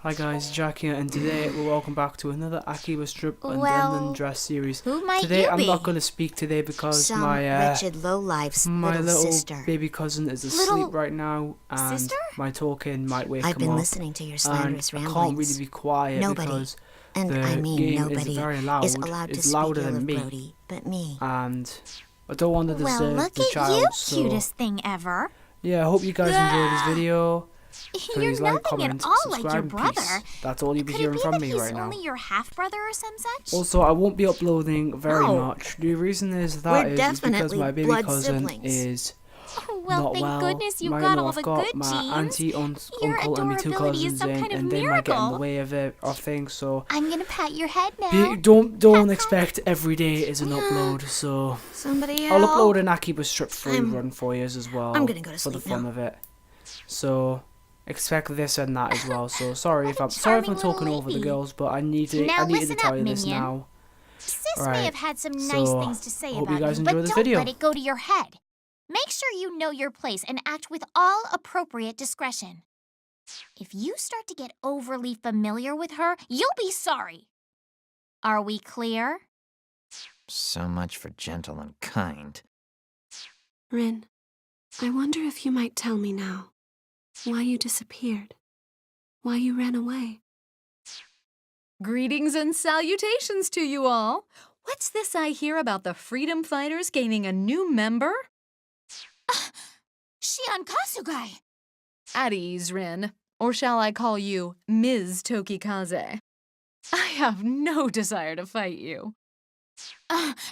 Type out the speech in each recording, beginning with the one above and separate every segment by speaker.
Speaker 1: Hi guys, Jack here, and today we're welcome back to another Akibas Trip and undress series.
Speaker 2: Who might
Speaker 1: Today
Speaker 2: you
Speaker 1: I'm
Speaker 2: be?
Speaker 1: not going to speak today because
Speaker 2: Some
Speaker 1: my
Speaker 2: wretched lowlife's
Speaker 1: my little
Speaker 2: sister.
Speaker 1: baby cousin is asleep
Speaker 2: Little
Speaker 1: right now, and
Speaker 2: sister?
Speaker 1: my talking might wake
Speaker 2: I've
Speaker 1: him
Speaker 2: been
Speaker 1: up.
Speaker 2: listening to your
Speaker 1: And
Speaker 2: slanderous
Speaker 1: I
Speaker 2: ramblings.
Speaker 1: can't really be quiet
Speaker 2: Nobody,
Speaker 1: because
Speaker 2: and
Speaker 1: the
Speaker 2: I mean
Speaker 1: game
Speaker 2: nobody,
Speaker 1: is very loud.
Speaker 2: is allowed to
Speaker 1: It's
Speaker 2: speak
Speaker 1: louder
Speaker 2: ill
Speaker 1: than
Speaker 2: of
Speaker 1: me,
Speaker 2: Brody, but me.
Speaker 1: and I don't want to
Speaker 3: Well,
Speaker 1: disturb
Speaker 3: look
Speaker 1: the
Speaker 3: at
Speaker 1: child.
Speaker 3: you,
Speaker 1: So
Speaker 3: cutest thing ever.
Speaker 1: yeah, I hope you guys enjoy this video.
Speaker 3: You're
Speaker 1: Please like,
Speaker 3: nothing
Speaker 1: comment,
Speaker 3: at all
Speaker 1: subscribe,
Speaker 3: like your
Speaker 1: and
Speaker 3: brother.
Speaker 1: peace. That's all you'll be
Speaker 3: Could
Speaker 1: hearing
Speaker 3: it be
Speaker 1: from
Speaker 3: that
Speaker 1: me
Speaker 3: he's
Speaker 1: right now.
Speaker 3: only your half-brother or some such?
Speaker 1: Also, I won't be uploading very
Speaker 2: Oh.
Speaker 1: much. The reason is
Speaker 2: We're
Speaker 1: is because
Speaker 2: definitely
Speaker 1: my baby
Speaker 2: blood
Speaker 1: cousin
Speaker 2: siblings.
Speaker 1: is
Speaker 3: Oh, well,
Speaker 1: not
Speaker 3: thank
Speaker 1: well.
Speaker 3: goodness you
Speaker 1: Might
Speaker 3: got
Speaker 1: know
Speaker 3: all
Speaker 1: I've
Speaker 3: the
Speaker 1: got
Speaker 3: good
Speaker 1: my
Speaker 3: genes.
Speaker 1: auntie,
Speaker 3: Your
Speaker 1: uncle, and my two
Speaker 3: adorability is
Speaker 1: cousins
Speaker 3: some
Speaker 1: in,
Speaker 3: kind of
Speaker 1: and they might get in the
Speaker 3: miracle.
Speaker 1: way of things. So
Speaker 3: I'm gonna pat your head now.
Speaker 1: don't expect every day is an upload. So
Speaker 2: Somebody
Speaker 1: I'll
Speaker 2: else.
Speaker 1: upload an Akibas Trip free
Speaker 2: I'm-
Speaker 1: run for you as well.
Speaker 2: I'm gonna go to
Speaker 1: for the
Speaker 2: sleep
Speaker 1: fun
Speaker 2: now.
Speaker 1: of it. So expect this and that as well. So sorry
Speaker 3: What
Speaker 1: if
Speaker 3: a
Speaker 1: I'm
Speaker 3: charming
Speaker 1: talking
Speaker 3: little
Speaker 1: over the
Speaker 3: lady.
Speaker 1: girls, but I needed to
Speaker 3: Now
Speaker 1: tell
Speaker 3: listen
Speaker 1: you
Speaker 3: up,
Speaker 1: this
Speaker 3: minion.
Speaker 1: now.
Speaker 3: Sis
Speaker 1: Alright,
Speaker 3: may have had some nice
Speaker 1: so,
Speaker 3: things to say
Speaker 1: hope you
Speaker 3: about
Speaker 1: guys
Speaker 3: you,
Speaker 1: enjoy
Speaker 3: but
Speaker 1: this
Speaker 3: don't
Speaker 1: video.
Speaker 3: let it go to your head. Make sure you know your place and act with all appropriate discretion. If you start to get overly familiar with her, you'll be sorry. Are we clear?
Speaker 4: So much for gentle and kind.
Speaker 5: Rin, I wonder if you might tell me now why you disappeared, why you ran away.
Speaker 6: Greetings and salutations to you all. What's this I hear about the freedom fighters gaining a new member?
Speaker 3: Shion Kasugai!
Speaker 6: At ease, Rin. Or shall I call you Ms. Tokikaze? I have no desire to fight you.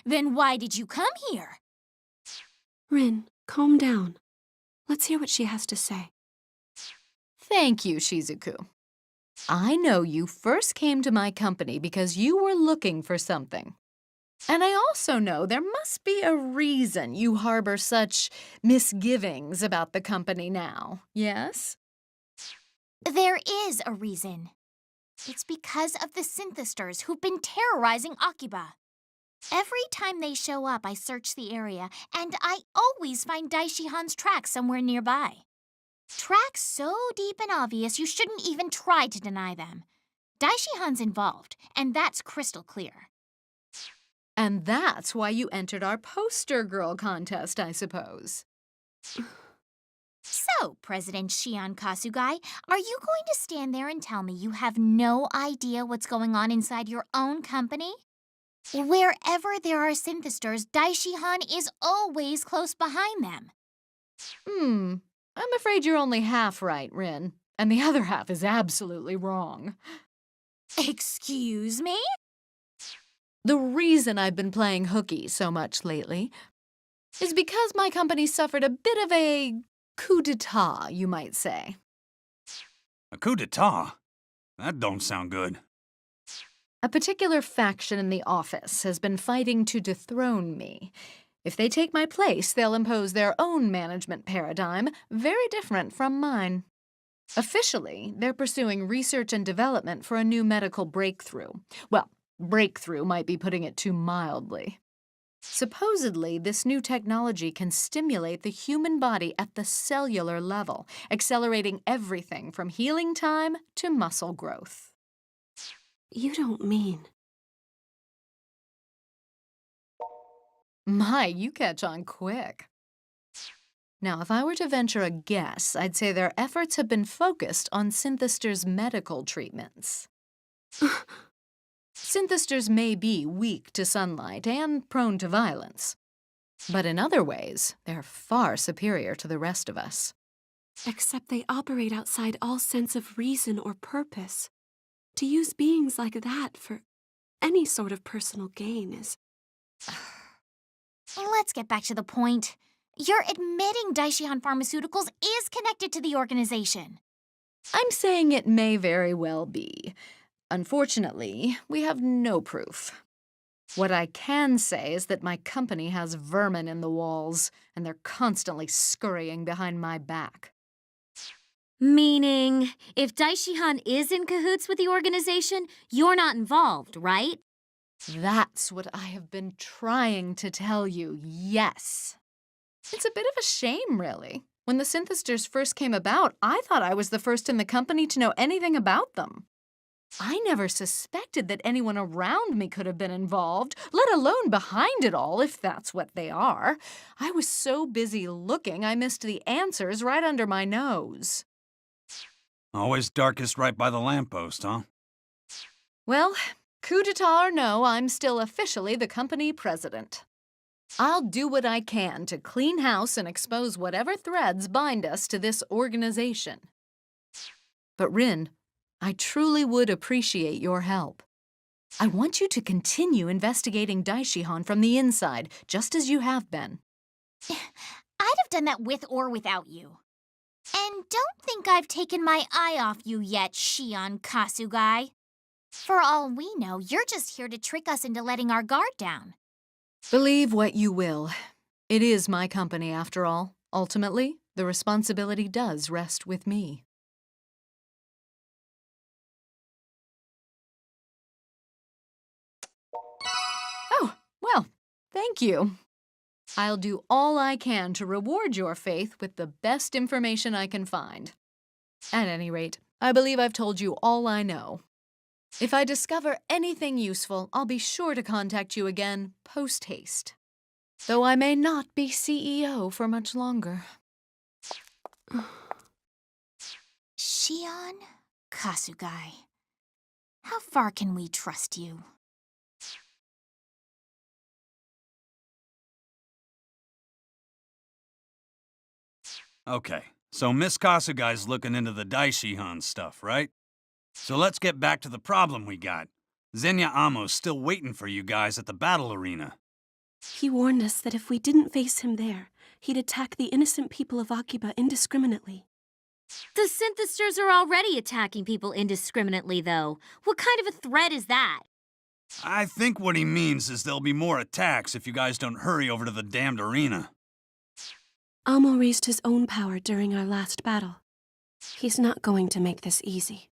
Speaker 3: Then why did you come here?
Speaker 5: Rin, calm down. Let's hear what she has to say.
Speaker 6: Thank you, Shizuku. I know you first came to my company because you were looking for something. And I also know there must be a reason you harbor such misgivings about the company now, yes?
Speaker 3: There is a reason. It's because of the synthesters who've been terrorizing Akiba. Every time they show up, I search the area, and I always find Daishihan's tracks somewhere nearby. Tracks so deep and obvious you shouldn't even try to deny them. Daishihan's involved, and that's crystal clear.
Speaker 6: And that's why you entered our poster girl contest, I suppose.
Speaker 3: So, President Shion Kasugai, are you going to stand there and tell me you have no idea what's going on inside your own company? Wherever there are synthesters, Daishihan is always close behind them.
Speaker 6: I'm afraid you're only half right, Rin. And the other half is absolutely wrong.
Speaker 3: Excuse me?
Speaker 6: The reason I've been playing hooky so much lately is because my company suffered a bit of a coup d'etat, you might say.
Speaker 7: A coup d'etat? That don't sound good.
Speaker 6: A particular faction in the office has been fighting to dethrone me. If they take my place, they'll impose their own management paradigm, very different from mine. Officially, they're pursuing research and development for a new medical breakthrough. Well, breakthrough might be putting it too mildly. Supposedly, this new technology can stimulate the human body at the cellular level, accelerating everything from healing time to muscle growth.
Speaker 5: You don't mean...
Speaker 6: My, you catch on quick. Now, if I were to venture a guess, I'd say their efforts have been focused on synthesters' medical treatments. Synthesters may be weak to sunlight and prone to violence, but in other ways, they're far superior to the rest of us.
Speaker 5: Except they operate outside all sense of reason or purpose. To use beings like that for any sort of personal gain is...
Speaker 3: Let's get back to the point. You're admitting Daishihan Pharmaceuticals is connected to the organization.
Speaker 6: I'm saying it may very well be. Unfortunately, we have no proof. What I can say is that my company has vermin in the walls, and they're constantly scurrying behind my back.
Speaker 2: Meaning, if Daishihan is in cahoots with the organization, you're not involved, right?
Speaker 6: That's what I have been trying to tell you, yes. It's a bit of a shame, really. When the synthesters first came about, I thought I was the first in the company to know anything about them. I never suspected that anyone around me could have been involved, let alone behind it all, if that's what they are. I was so busy looking, I missed the answers right under my nose.
Speaker 7: Always darkest right by the lamppost, huh?
Speaker 6: Well, coup d'etat or no, I'm still officially the company president. I'll do what I can to clean house and expose whatever threads bind us to this organization. But Rin, I truly would appreciate your help. I want you to continue investigating Daishihan from the inside, just as you have been.
Speaker 3: I'd have done that with or without you. And don't think I've taken my eye off you yet, Shion Kasugai. For all we know, you're just here to trick us into letting our guard down.
Speaker 6: Believe what you will. It is my company, after all. Ultimately, the responsibility does rest with me. Oh, well, thank you. I'll do all I can to reward your faith with the best information I can find. At any rate, I believe I've told you all I know. If I discover anything useful, I'll be sure to contact you again post-haste. Though I may not be CEO for much longer.
Speaker 3: Shion Kasugai. How far can we trust you?
Speaker 7: Okay, so Miss Kasugai's looking into the Daishihan stuff, right? So let's get back to the problem we got. Zenya Amo's still waiting for you guys at the battle arena.
Speaker 5: He warned us that if we didn't face him there, he'd attack the innocent people of Akiba indiscriminately.
Speaker 2: The synthesters are already attacking people indiscriminately, though. What kind of a threat is that?
Speaker 7: I think what he means is there'll be more attacks if you guys don't hurry over to the damned arena.
Speaker 5: Amo raised his own power during our last battle. He's not going to make this easy.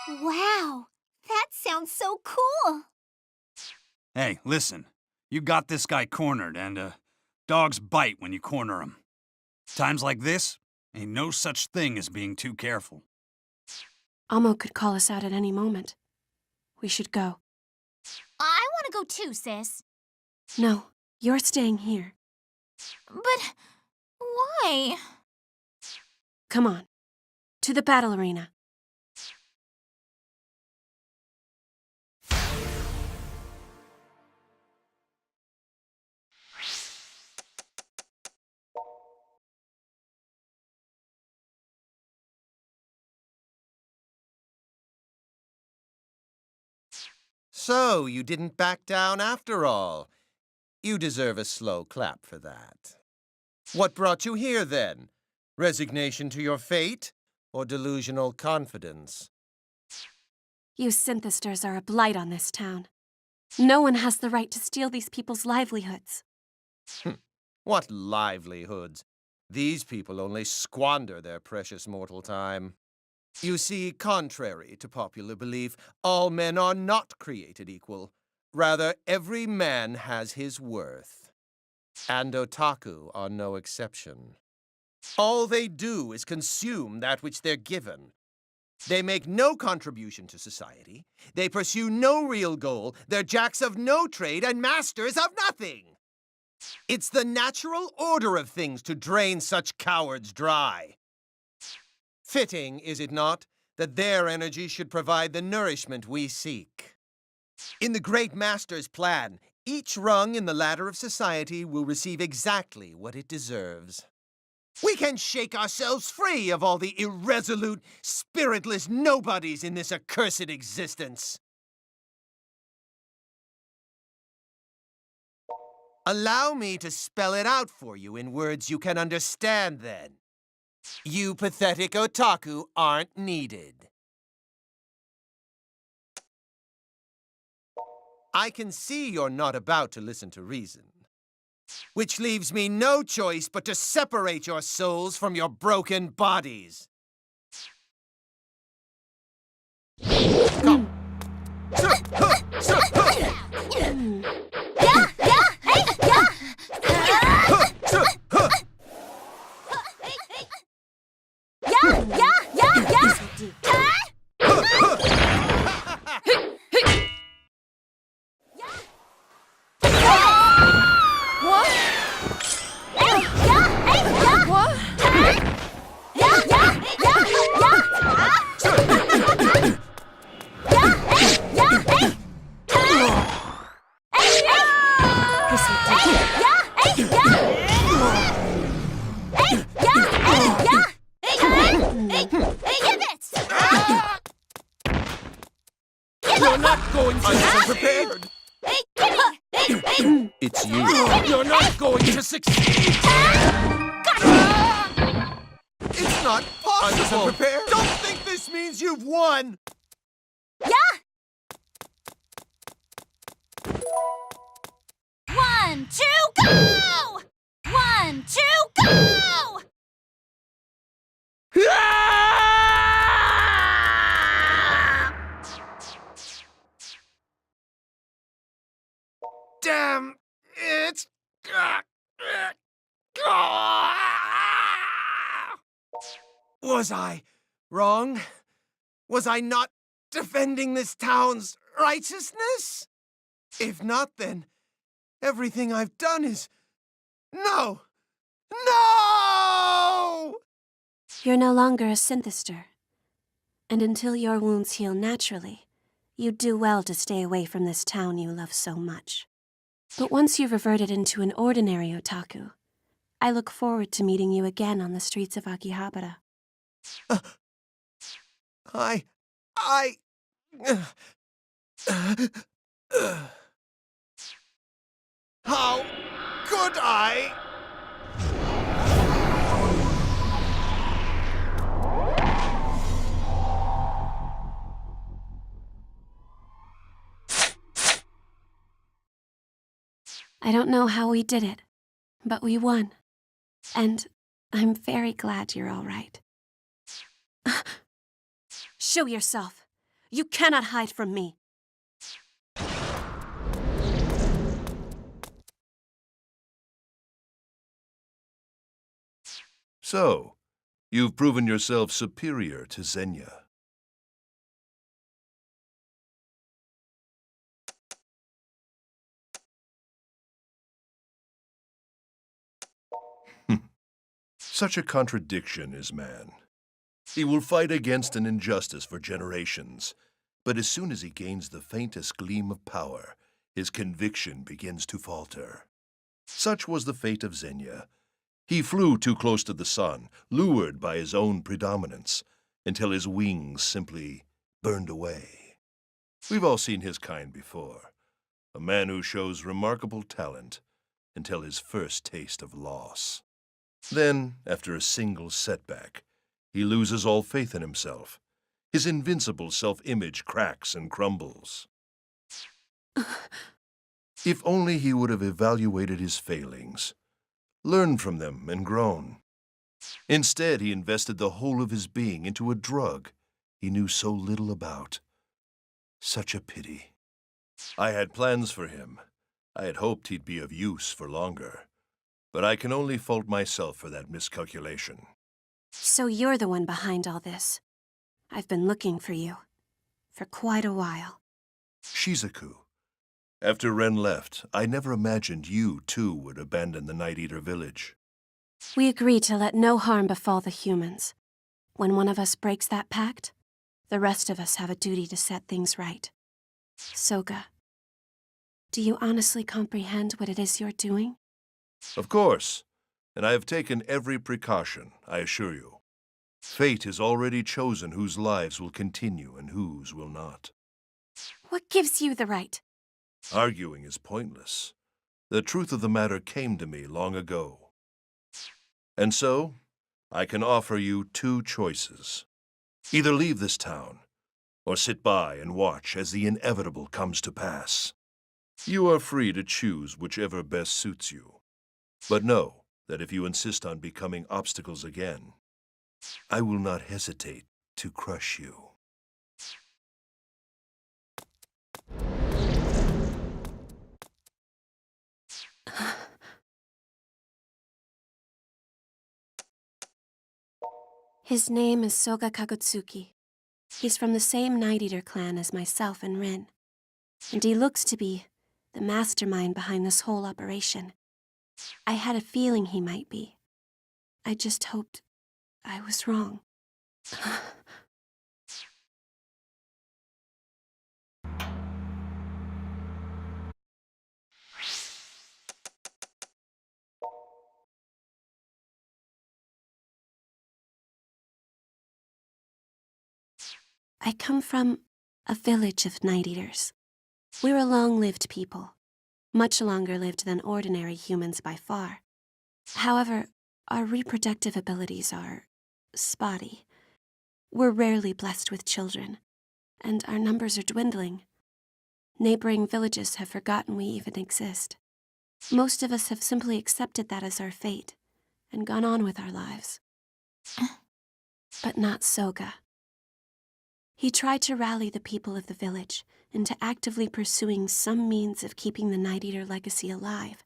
Speaker 3: Wow, that sounds so cool.
Speaker 7: Hey, listen. You got this guy cornered, and, dogs bite when you corner 'em. Times like this, ain't no such thing as being too careful.
Speaker 5: Amo could call us out at any moment. We should go.
Speaker 3: I want to go too, sis.
Speaker 5: No, you're staying here.
Speaker 3: But why?
Speaker 5: Come on. To the battle arena.
Speaker 8: So, you didn't back down after all. You deserve a slow clap for that. What brought you here, then? Resignation to your fate, or delusional confidence?
Speaker 5: You synthesters are a blight on this town. No one has the right to steal these people's livelihoods.
Speaker 8: What livelihoods? These people only squander their precious mortal time. You see, contrary to popular belief, all men are not created equal. Rather, every man has his worth. And otaku are no exception. All they do is consume that which they're given. They make no contribution to society. They pursue no real goal. They're jacks of no trade and masters of nothing. It's the natural order of things to drain such cowards dry. Fitting, is it not, that their energy should provide the nourishment we seek? In the Great Master's plan, each rung in the ladder of society will receive exactly what it deserves. We can shake ourselves free of all the irresolute, spiritless nobodies in this accursed existence. Allow me to spell it out for you in words you can understand, then. You pathetic otaku aren't needed. I can see you're not about to listen to reason. Which leaves me no choice but to separate your souls from your broken bodies. Come. face you. You're not going to succeed! It's not possible! Prepare. Don't think this means you've won!
Speaker 3: Yeah! 1, 2, go! 1, 2, go!
Speaker 8: Damn it! Was I wrong? Was I not defending this town's righteousness? If not, then everything I've done is... No! No!
Speaker 5: You're no longer a synthester. And until your wounds heal naturally, you'd do well to stay away from this town you love so much. But once you've reverted into an ordinary otaku, I look forward to meeting you again on the streets of Akihabara.
Speaker 8: How could I?
Speaker 5: I don't know how we did it, but we won. And I'm very glad you're all right. Show yourself. You cannot hide from me.
Speaker 9: So, you've proven yourself superior to Zenya. Such a contradiction is man. He will fight against an injustice for generations, but as soon as he gains the faintest gleam of power, his conviction begins to falter. Such was the fate of Zenya. He flew too close to the sun, lured by his own predominance, until his wings simply burned away. We've all seen his kind before. A man who shows remarkable talent until his first taste of loss. Then, after a single setback, he loses all faith in himself. His invincible self-image cracks and crumbles. If only he would have evaluated his failings, learned from them and grown. Instead, he invested the whole of his being into a drug he knew so little about. Such a pity. I had plans for him. I had hoped he'd be of use for longer. But I can only fault myself for that miscalculation.
Speaker 5: So you're the one behind all this. I've been looking for you. For quite a while.
Speaker 9: Shizuku, after Ren left, I never imagined you, too, would abandon the Night Eater village.
Speaker 5: We agreed to let no harm befall the humans. When one of us breaks that pact, the rest of us have a duty to set things right. Soga, do you honestly comprehend what it is you're doing?
Speaker 9: Of course, and I have taken every precaution, I assure you. Fate has already chosen whose lives will continue and whose will not.
Speaker 5: What gives you the right?
Speaker 9: Arguing is pointless. The truth of the matter came to me long ago. And so, I can offer you two choices. Either leave this town, or sit by and watch as the inevitable comes to pass. You are free to choose whichever best suits you. But know that if you insist on becoming obstacles again, I will not hesitate to crush you.
Speaker 5: His name is Soga Kagutsuki. He's from the same Night Eater clan as myself and Rin. And he looks to be the mastermind behind this whole operation. I had a feeling he might be. I just hoped I was wrong. I come from a village of Night Eaters. We're a long-lived people. much longer lived than ordinary humans by far. However, our reproductive abilities are spotty. We're rarely blessed with children, and our numbers are dwindling. Neighboring villages have forgotten we even exist. Most of us have simply accepted that as our fate and gone on with our lives. But not Soga. He tried to rally the people of the village into actively pursuing some means of keeping the Night Eater legacy alive.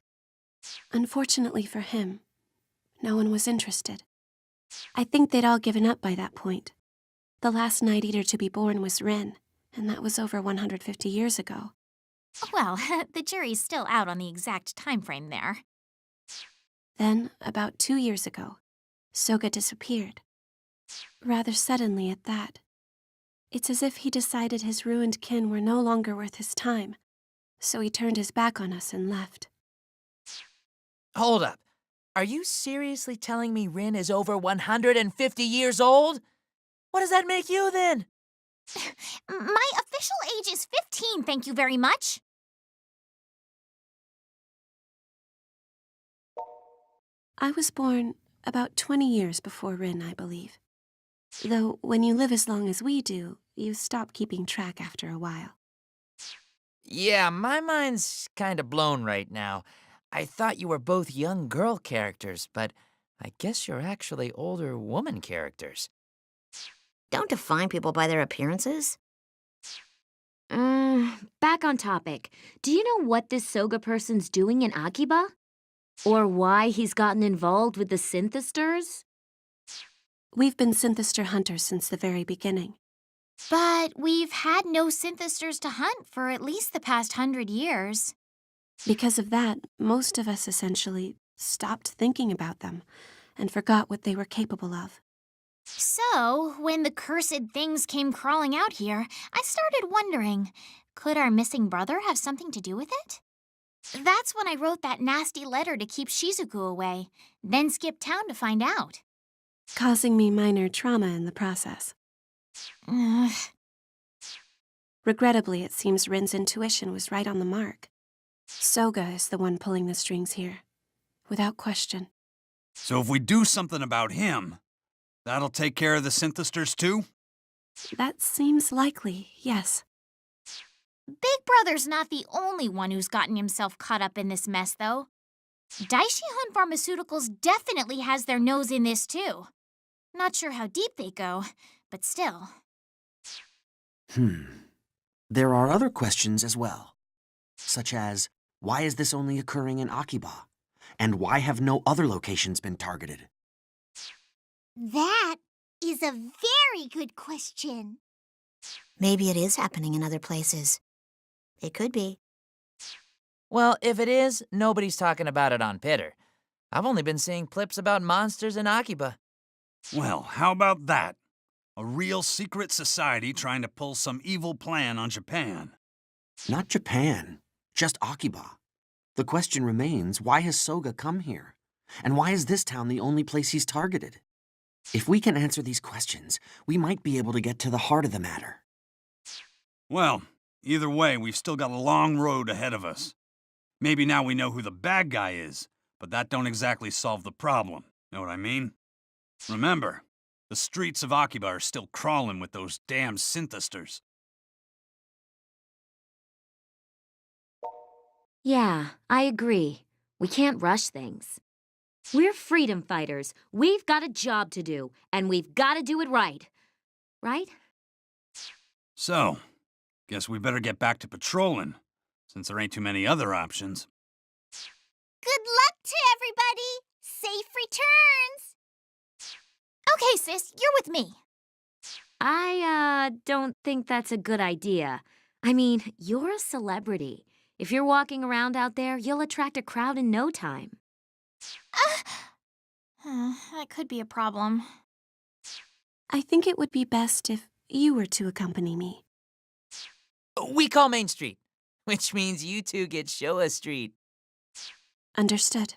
Speaker 5: Unfortunately for him, no one was interested. I think they'd all given up by that point. The last Night Eater to be born was Rin, and that was over 150 years ago.
Speaker 3: Well, the jury's still out on the exact time frame there.
Speaker 5: Then, about 2 years ago, Soga disappeared. Rather suddenly at that. It's as if he decided his ruined kin were no longer worth his time, so he turned his back on us and left.
Speaker 10: Hold up. Are you seriously telling me Rin is over 150 years old? What does that make you then?
Speaker 3: My official age is 15, thank you very much.
Speaker 5: I was born about 20 years before Rin, I believe. Though when you live as long as we do, you stop keeping track after a while.
Speaker 10: Yeah, my mind's kinda blown right now. I thought you were both young girl characters, but I guess you're actually older woman characters.
Speaker 2: Don't define people by their appearances. Back on topic. Do you know what this Soga person's doing in Akiba? Or why he's gotten involved with the synthesters?
Speaker 5: We've been synthester hunters since the very beginning.
Speaker 3: But we've had no synthesters to hunt for at least the past 100 years.
Speaker 5: Because of that, most of us essentially stopped thinking about them and forgot what they were capable of.
Speaker 3: So, when the cursed things came crawling out here, I started wondering, could our missing brother have something to do with it? That's when I wrote that nasty letter to keep Shizuku away, then skipped town to find out.
Speaker 5: Causing me minor trauma in the process.
Speaker 3: Ugh.
Speaker 5: Regrettably, it seems Rin's intuition was right on the mark. Soga is the one pulling the strings here, without question.
Speaker 7: So if we do something about him, that'll take care of the synthesters too?
Speaker 5: That seems likely, yes.
Speaker 3: Big Brother's not the only one who's gotten himself caught up in this mess, though. Daishihan Pharmaceuticals definitely has their nose in this, too. Not sure how deep they go, but still.
Speaker 11: There are other questions as well, such as, why is this only occurring in Akiba? And why have no other locations been targeted?
Speaker 3: That is a very good question.
Speaker 2: Maybe it is happening in other places. It could be.
Speaker 10: Well, if it is, nobody's talking about it on Pitter. I've only been seeing clips about monsters in Akiba.
Speaker 7: Well, how about that? A real secret society trying to pull some evil plan on Japan.
Speaker 11: Not Japan, just Akiba. The question remains, why has Soga come here? And why is this town the only place he's targeted? If we can answer these questions, we might be able to get to the heart of the matter.
Speaker 7: Well, either way, we've still got a long road ahead of us. Maybe now we know who the bad guy is, but that don't exactly solve the problem. Know what I mean? Remember, the streets of Akiba are still crawling with those damn synthesters.
Speaker 2: Yeah, I agree. We can't rush things. We're freedom fighters. We've got a job to do, and we've got to do it right. Right?
Speaker 7: So, guess we better get back to patrolling, since there ain't too many other options.
Speaker 3: Good luck to everybody! Safe returns! Okay, sis, you're with me.
Speaker 2: I, don't think that's a good idea. I mean, you're a celebrity. If you're walking around out there, you'll attract a crowd in no time.
Speaker 3: That could be a problem.
Speaker 5: I think it would be best if you were to accompany me.
Speaker 10: We call Main Street, which means you two get Showa Street.
Speaker 5: Understood.